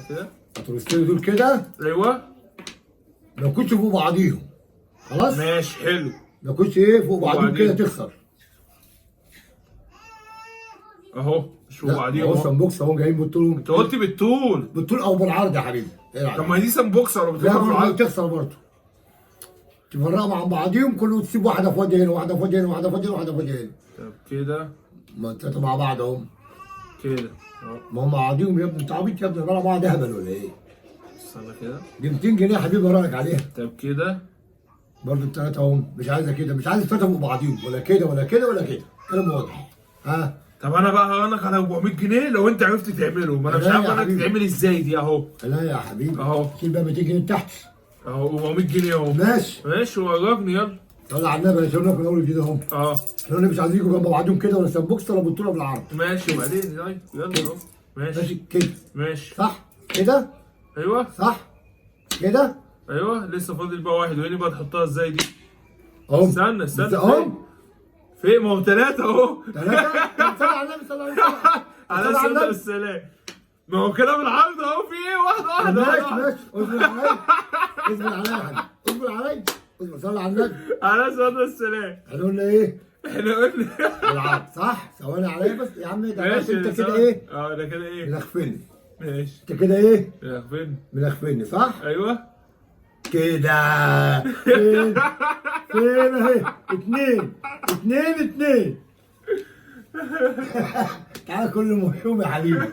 كده. التروستين دول كده ايوه ما يكونش فوق بعضيهم. خلاص؟ ماشي حلو. ما يكونش ايه فوق بعضيهم كده بعضيهم. تخسر. اهو مش فوق لا بعضيهم هو اهو. سمبوكس اهو جايين بالطول. انت قلت بالطول. بالطول او بالعرض يا حبيبي. العب. طب ما هي دي سمبوكسه ولا لا بتبقى برضه بالعرض؟ تخسر برضه. تفرقهم عن بعضيهم كله تسيب واحده في وجه هنا واحده في وجه هنا واحده في وجه هنا واحده في وجه هنا. طب كده ما انت مع بعض اهم. كده اهو. ما هم مع بعضيهم يا ابني. انت عبيط يا ابني ولا بعض اهبل ولا ايه؟ استنى كده. دي 200 جنيه يا حبيبي رايك عليها. طب كده برضه الثلاثه اهم. مش عايزه كده مش عايز الثلاثه فوق بعضيهم ولا كده ولا كده ولا كده. كلام واضح. ها؟ طب انا بقى هقول لك على 400 جنيه لو انت عرفت تعمله، ما انا مش لا يا عارف انا حبيبي. تتعمل ازاي دي اهو. لا يا حبيبي. اهو. شيل بقى 200 جنيه تحت. اهو 400 جنيه اهو. ماشي. ماشي ورجني يلا. يلا على النبي عشان من اول جديد اهو. اه احنا مش عايزين يجوا جنب بعضهم كده ولا سمبوكس ولا بالطول ولا بالعرض. ماشي وبعدين طيب يلا اهو. ماشي ماشي كده. ماشي. صح؟ كده؟ ايوه صح؟ كده؟ ايوه لسه فاضل بقى واحد، وهنا بقى تحطها ازاي دي؟ اهو. استنى استنى اهو. فين؟ ما هو ثلاثة اهو. ثلاثة؟ طب صل على النبي صلى الله عليه وسلم. على صل على الصلاة النبي. والسلام. ما هو كده بالعرض اهو، في ايه؟ واحدة واحدة ماشي اصبر عليا. اصبر عليا يا حبيبي. اصبر عليا. اصبر صل على النبي. على الصلاة والسلام. احنا قلنا ايه؟ احنا قلنا العرض صح؟ ثواني عليا بس يا عم ده بس ماشي انت كده ايه؟ اه ده كده ايه؟ منخفني. ماشي انت كده ايه؟ فين؟ منخفني صح؟ ايوه كده فين فين اهي اتنين اتنين اتنين تعال كل يوم يا حبيبي.